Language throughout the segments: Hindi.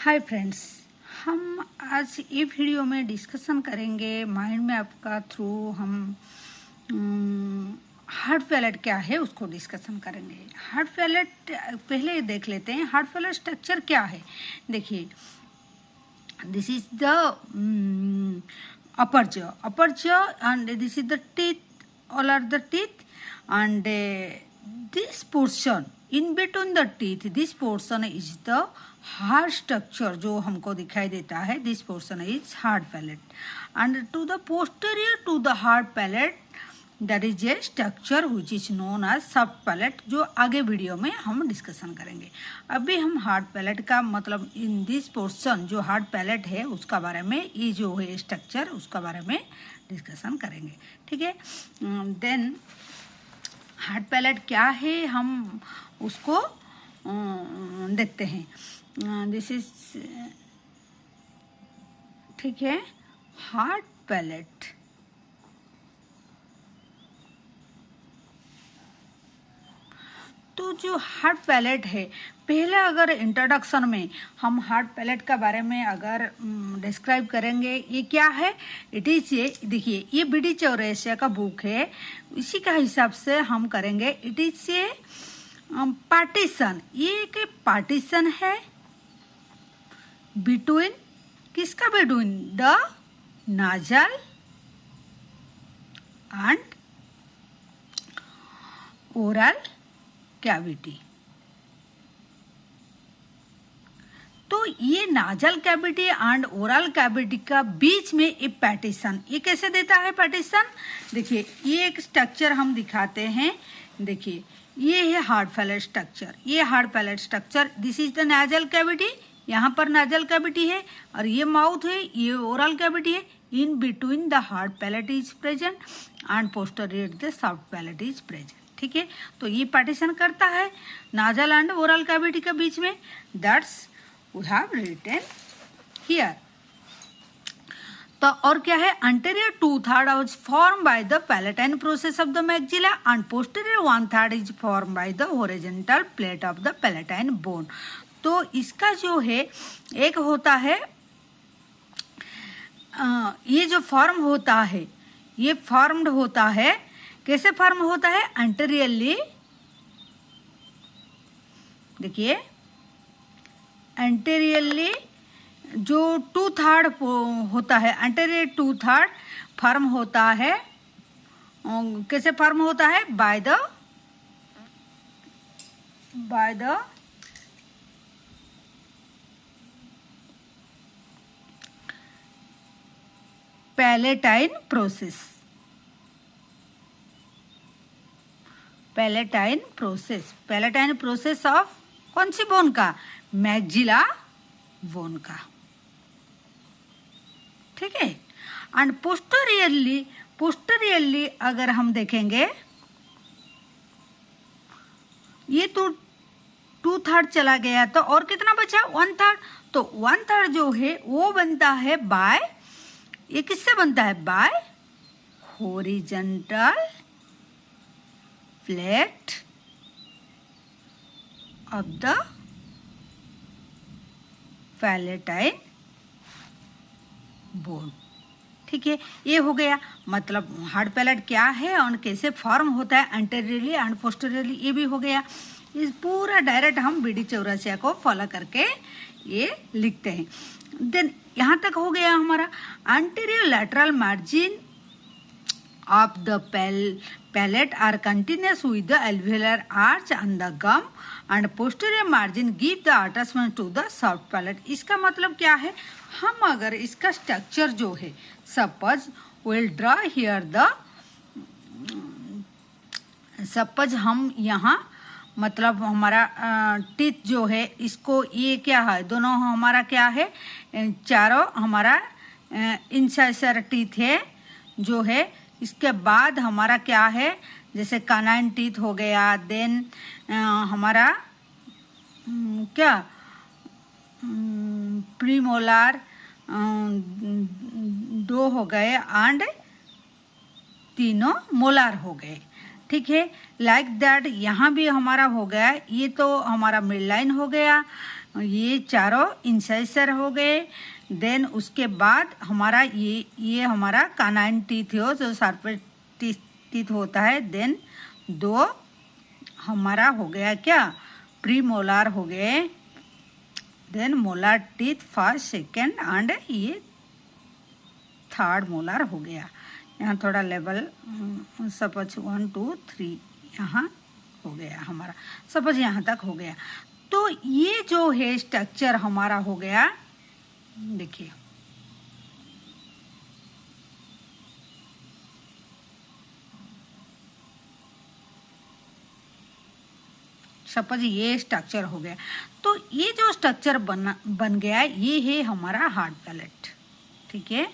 हाय फ्रेंड्स, हम आज ये वीडियो में डिस्कशन करेंगे माइंड मैप का थ्रू हम हार्ट पैलेट क्या है उसको डिस्कशन करेंगे। हार्ट पैलेट पहले देख लेते हैं। हार्ट पैलेट स्ट्रक्चर क्या है। देखिए, this is the upper jaw and this is the teeth, all are the teeth, and this portion in between the teeth, this portion is the hard structure जो हमको दिखाई देता है। This portion is hard palate and to the posterior to the hard palate that is a structure which is known as soft palate, जो आगे वीडियो में हम डिस्कशन करेंगे। अभी हम हार्ट पैलेट का मतलब इन दिस पोर्शन जो हार्ट पैलेट है उसका बारे में, ये जो है स्ट्रक्चर उसका बारे में डिस्कशन करेंगे। ठीक है, देन हार्ट पैलेट क्या है हम उसको देखते हैं। दिस इज ठीक है, हार्ट पैलेट। तो जो हार्ट पैलेट है, पहले अगर इंट्रोडक्शन में हम हार्ट पैलेट का बारे में अगर डिस्क्राइब करेंगे, ये क्या है। इट इज ये, देखिए ये बी डी चौरसिया का बुक है, इसी का हिसाब से हम करेंगे। इट इज ये पार्टीशन, ये एक पार्टीशन है बिटवीन, किसका between the nasal and oral cavity. तो ये nasal cavity and oral cavity का बीच में एक पार्टीशन, ये कैसे देता है पार्टीशन। देखिए ये एक स्ट्रक्चर हम दिखाते हैं। देखिए ये है हार्ट पैलेट स्ट्रक्चर, ये hard palate structure, this is the nasal cavity, यहाँ पर नाजल कैविटी है और ये माउथ है, ये ओरल कैविटी है। In between the hard palate is present and posterior the soft palate is present. ठीक है, तो ये पार्टीशन करता है नाजल एंड ओरल कैविटी के बीच में। That's we have written here. तो और क्या है, anterior 2/3 is formed by the palatine process of the maxilla and posterior 1/3 is formed by the horizontal plate of the palatine bone। तो इसका जो है एक होता है, ये जो फॉर्म होता है, ये फॉर्म्ड होता है, कैसे फॉर्म होता है, एंटेरियरली। देखिए एंटेरियरली जो 2/3 होता है, एंटेरियर 2/3 फॉर्म होता है, कैसे फॉर्म होता है, by the palatine process. Palatine process of कौन सी बोन का, मैक्सिला बोन का। ठीक है, एंड पोस्टीरियरली अगर हम देखेंगे, ये तो 2/3 चला गया, तो और कितना बचा, 1/3। तो 1/3 जो है वो बनता है बाय, ये किससे बनता है, bye horizontal plate of the palatine bone. ठीक है, ये हो गया। मतलब हार्ट पैलेट क्या है और कैसे फॉर्म होता है एंटेरियरली एंड पोस्टीरियरली, ये भी हो गया। इस पूरा डायरेक्ट हम बी डी चौरसिया को फॉलो करके ये लिखते हैं। देन यहाँ तक हो गया हमारा। Anterior lateral margin of the palate are continuous with the alveolar arch and the gum and posterior margin give the attachment to the soft palate. इसका मतलब क्या है, हम अगर इसका स्ट्रक्चर जो है, suppose will draw here the, suppose हम यहाँ मतलब हमारा टीथ जो है, इसको ये क्या है, दोनों हमारा क्या है, चारों हमारा इंसाइसर टीथ है जो है। इसके बाद हमारा क्या है, जैसे कानाइन टीथ हो गया, देन हमारा क्या प्रीमोलार 2 हो गए एंड तीनों मोलार हो गए। ठीक है, लाइक दैट यहाँ भी हमारा हो गया, ये तो हमारा मिड लाइन हो गया, ये चारों इंसाइसर हो गए। देन उसके बाद हमारा ये हमारा कानाइन टीथ हो जो सर्पेट टीथ होता है। देन 2 हमारा हो गया क्या, प्री मोलार हो गए। Then molar teeth first second and ये 3rd मोलार हो गया। यहाँ थोड़ा लेवल सपोज 1 2 3 यहाँ हो गया हमारा, सपोज यहाँ तक हो गया। तो ये जो है स्ट्रक्चर हमारा हो गया। देखिए सपोज ये स्ट्रक्चर हो गया। तो ये जो स्ट्रक्चर बन गया ये है हमारा हार्ड पैलेट। ठीक है,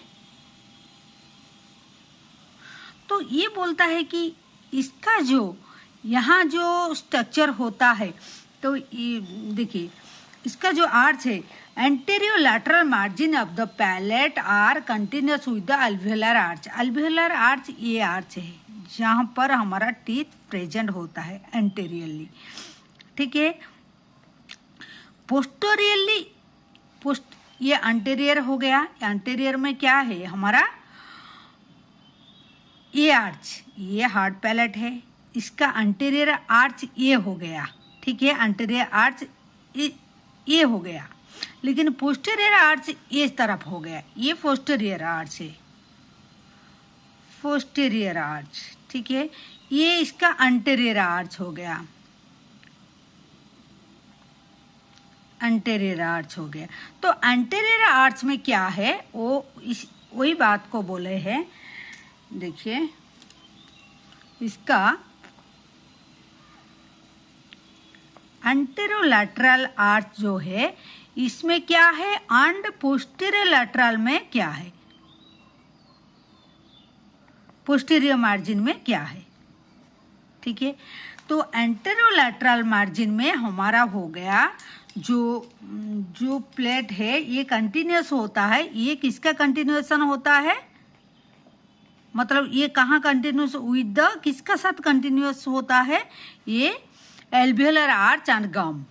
तो ये बोलता है कि इसका जो यहाँ जो स्ट्रक्चर होता है, तो ये देखिए इसका जो आर्च है, anterior lateral margin of the palate are continuous with the alveolar arch. Alveolar arch ये आर्च है जहाँ पर हमारा टीथ प्रेजेंट होता है एंटीरियरली। ठीक है, पोस्टीरियरली ये एंटीरियर हो गया। एंटीरियर में क्या है हमारा, ये आर्च, ये हार्ड पैलेट है, इसका एंटीरियर आर्च ये हो गया। ठीक है, एंटीरियर आर्च ये हो गया, लेकिन पोस्टीरियर आर्च इस तरफ हो गया। ये पोस्टीरियर आर्च है, पोस्टीरियर आर्च। ठीक है, ये इसका एंटीरियर आर्च हो गया, एंटीरियर आर्च हो गया। तो एंटीरियर आर्च में क्या है वो वही बात को बोले हैं। देखिए इसका एंटेरोलैटरल आर्च जो है इसमें क्या है एंड पोस्टीरियर लैटरल में क्या है, पोस्टीरियर मार्जिन में क्या है। ठीक है, तो एंटेरोलैटरल मार्जिन में हमारा हो गया जो प्लेट है ये कंटिन्यूस होता है। ये किसका कंटिन्यूएशन होता है, मतलब ये कहाँ कंटिन्यूस विद द किसका साथ कंटिन्यूस होता है, ये एल्वियोलर आर्च एंड गम,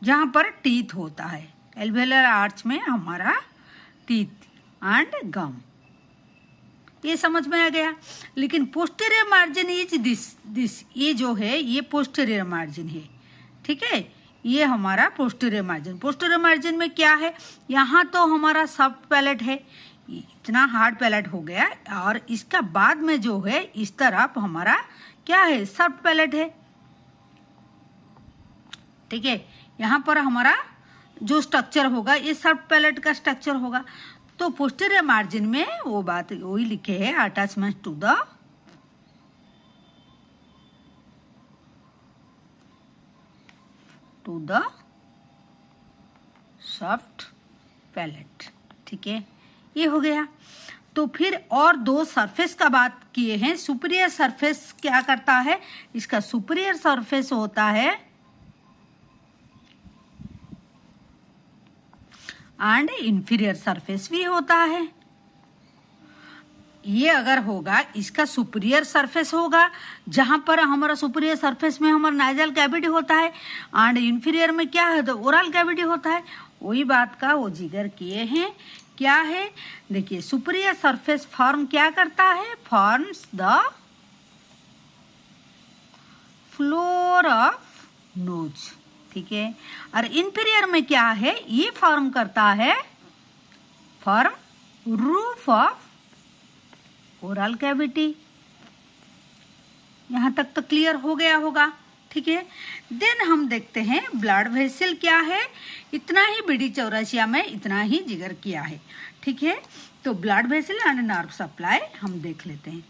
जहाँ पर टीथ होता है। एल्वियोलर आर्च में हमारा टीथ एंड गम, ये समझ में आ गया। लेकिन पोस्टीरियर मार्जिन इज दिस ये जो है ये पोस्टीरियर मार्जिन है। ठीक है, ये हमारा पोस्टीरियर मार्जिन। पोस्टीरियर मार्जिन में क्या है, यहाँ तो हमारा सॉफ्ट पैलेट है, इतना हार्ड पैलेट हो गया, और इसका बाद में जो है इस तरफ हमारा क्या है, सॉफ्ट पैलेट है। ठीक है, यहाँ पर हमारा जो स्ट्रक्चर होगा ये सॉफ्ट पैलेट का स्ट्रक्चर होगा। तो पोस्टीरियर मार्जिन में वो बात वही लिखे है, attachment to the soft palate. ठीक है, ये हो गया। तो फिर और 2 सरफेस का बात किए हैं। सुपीरियर सरफेस क्या करता है, इसका सुपीरियर सरफेस होता है एंड इंफीरियर सरफेस भी होता है। ये अगर होगा इसका सुपीरियर सरफेस होगा, जहां पर हमारा सुपीरियर सरफेस में हमारा नाइजल कैविटी होता है, एंड इंफीरियर में क्या है तो ओरल कैविटी होता है। वही बात का वो जिक्र किए हैं। क्या है, देखिए सुपीरियर सरफेस फॉर्म क्या करता है, forms the floor of knows. ठीक है, और इंफीरियर में क्या है, ये फॉर्म करता है form roof of oral cavity. यहां तक तो क्लियर हो गया होगा। ठीक है, देन हम देखते हैं ब्लड वेसल क्या है। इतना ही बीडी चौरसिया में इतना ही जिक्र किया है। ठीक है, तो blood vessel and nerve supply हम देख लेते हैं।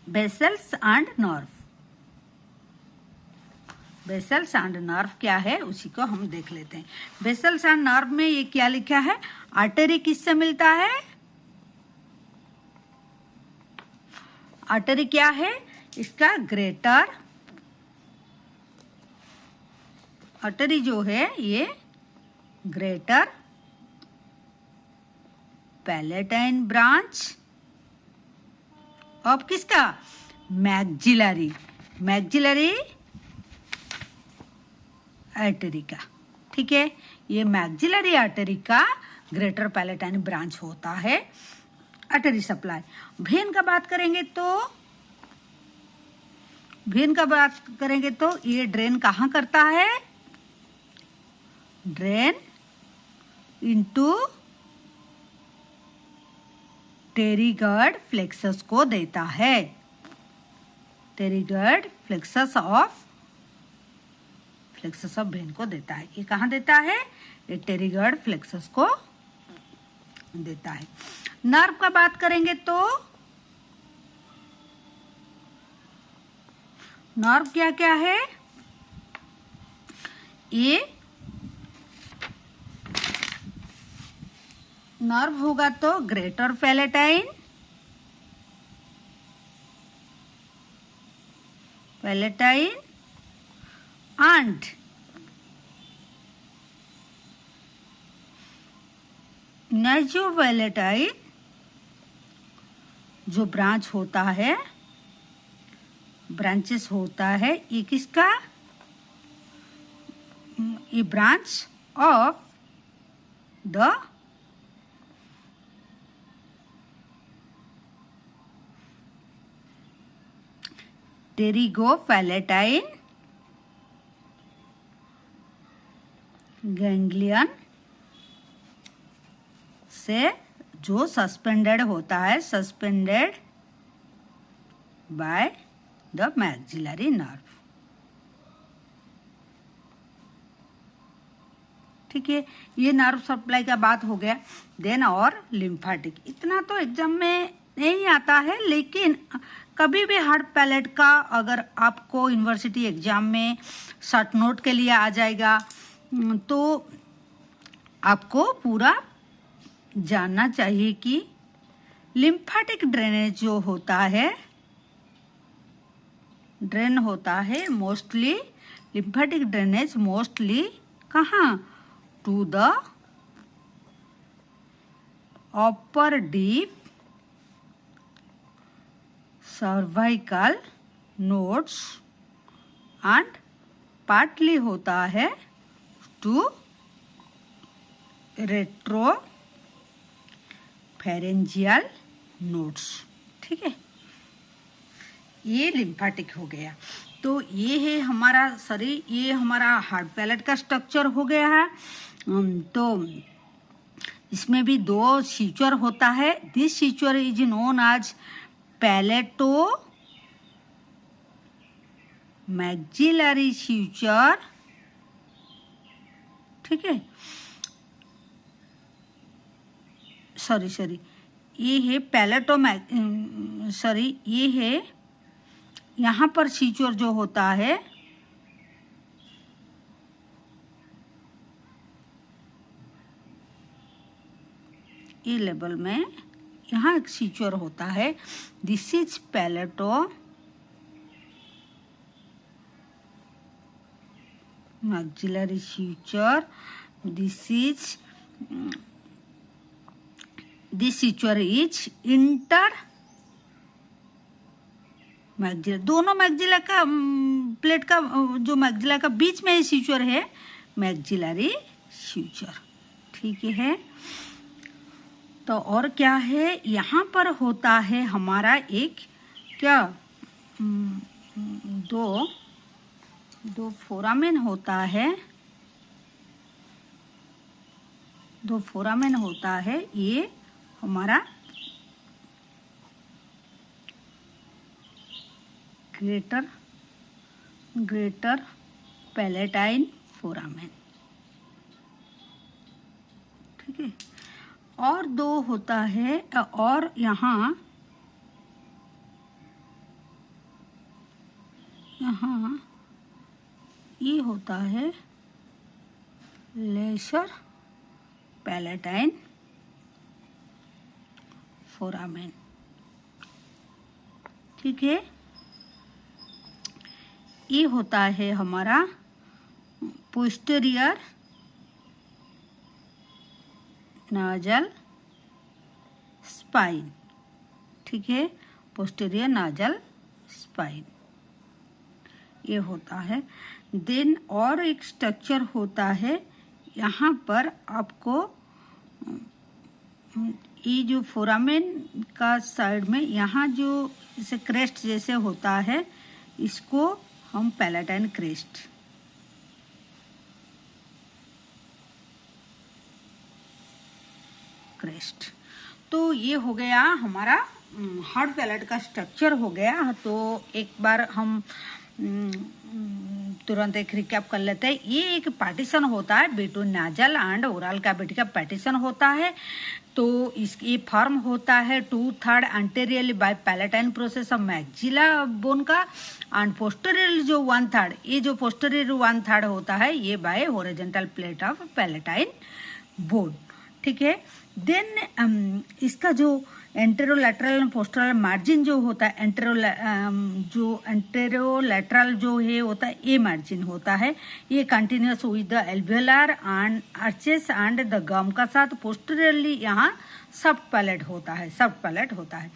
Vessels and nerve, vessels and nerve क्या है उसी को हम देख लेते हैं। वेसल्स एंड नर्व में ये क्या लिखा है, आर्टरी किससे मिलता है, आर्टरी क्या है इसका ग्रेटर आर्टरी जो है ये ग्रेटर पैलेटाइन ब्रांच ऑफ किसका, मैक्सिलरी, मैक्सिलरी आर्टरी का। ठीक है, ये मैक्सिलरी आर्टरी का ग्रेटर पैलेटाइन ब्रांच होता है, आर्टरी सप्लाई। वेन का बात करेंगे तो ये ड्रेन कहाँ करता है? ड्रेन इनटू टेरिगर्ड फ्लेक्सस को देता है। टेरिगर्ड फ्लेक्सस ऑफ वेन को देता है। ये कहाँ देता है? ये टेरिगर्ड फ्लेक्सस को देता है। नर्व का बात करेंगे तो नर्व क्या क्या है? ये नर्व होगा तो ग्रेटर पैलेटाइन, एंड नाइजोवैलेटाइन जो ब्रांच होता है, ब्रांचेस होता है, ये किसका? ये ब्रांच ऑफ द टेरिगोपैलेटाइन गैंग्लियन से जो सस्पेंडेड होता है, suspended by the maxillary nerve. ठीक है, ये नर्व सप्लाई का बात हो गया। देन और लिम्फेटिक, इतना तो एग्जाम में नहीं आता है, लेकिन कभी भी हार्ट पैलेट का अगर आपको यूनिवर्सिटी एग्जाम में शॉर्ट नोट के लिए आ जाएगा तो आपको पूरा जानना चाहिए कि लिम्फेटिक ड्रेनेज जो होता है, ड्रेन होता है मोस्टली, लिम्फेटिक ड्रेनेज मोस्टली कहाँ? To the upper deep cervical nodes and partly होता है टू रेट्रो फेरेंजियल नोड्स। ठीक है, ये लिम्फेटिक हो गया। तो ये है हमारा शरीर, ये हमारा हार्ट पैलेट का स्ट्रक्चर हो गया है। तो इसमें भी दो सीचर होता है। This suture is known as palato maxillary suture. ठीक है, सॉरी ये है पैलेटो ये है यहाँ पर सीचर जो होता है ये लेवल में, यहाँ एक सीचर होता है। This is palato maxillary suture. This suture is inter maxilla, दोनों मैक्सिला का प्लेट का जो मैक्सिला का बीच में सीचर है, मैक्सिलरी सीचर। ठीक है, तो और क्या है? यहाँ पर होता है हमारा एक क्या दो फोरामेन होता है, दो फोरामेन होता है। ये हमारा ग्रेटर पैलेटाइन फोरामेन। ठीक है, और दो होता है, और यहाँ ये होता है लेसर पैलेटाइन फोरामेन। ठीक है, ये होता है हमारा पोस्टीरियर नाजल स्पाइन। ठीक है, पोस्टीरियर नाजल स्पाइन ये होता है। देन और एक स्ट्रक्चर होता है यहाँ पर आपको, ये जो फोरामेन का साइड में यहाँ जो इसे क्रेस्ट जैसे होता है, इसको हम पैलेटाइन क्रेस्ट। तो ये हो गया हमारा हार्ड पैलेट का स्ट्रक्चर हो गया। तो एक बार हम तुरंत एक रिकैप कर लेते हैं। ये एक पार्टीशन होता है between nasal and oral cavity का पार्टीशन होता है। तो ये फॉर्म होता है 2/3 anteriorly by palatine process of maxilla bone का, एंड पोस्टेरियरली जो 1/3, ये जो पोस्टेरियर 1/3 होता है ये by horizontal plate of palatine bone. ठीक है। देन इसका जो एंटेरोलैटरल एंड पोस्टरल मार्जिन जो होता है, एंटेरोलैटरल जो है होता है, ये मार्जिन होता है, ये continuous with the alveolar and arches and the gum का साथ। पोस्टेरियरली यहाँ सॉफ्ट पैलेट होता है।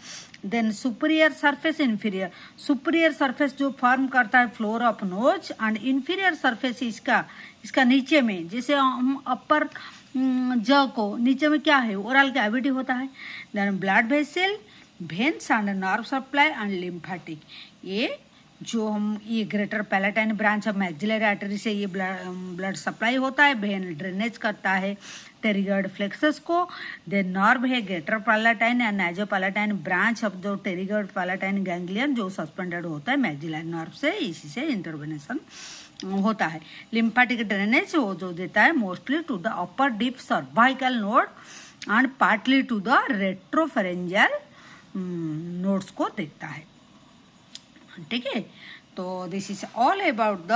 Then superior surface, inferior. Superior surface जो फॉर्म करता है floor of nose, and inferior surface इसका नीचे में, जैसे हम अपर ज को नीचे में क्या है, ओरल कैविटी होता है। Then blood vessel, veins and nerve supply and lymphatic. ये जो हम ये greater palatine branch of maxillary artery से ये ब्लड सप्लाई होता है, वेन ड्रेनेज करता है टेरिगॉइड फ्लेक्सस को। देन नर्व है greater palatine and naso palatine branch of जो टेरिगॉइड पैलेटाइन गैंग्लियन जो सस्पेंडेड होता है मैक्सिलरी नर्व से, इसी से इंटरवेनेशन होता है। लिम्फेटिक ड्रेनेज वो जो देता है mostly to the upper deep cervical node and partly to the retropharyngeal nodes को देता है। ठीक है। तो this is all about the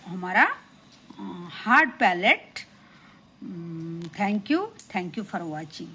हमारा hard palate. Thank you for watching.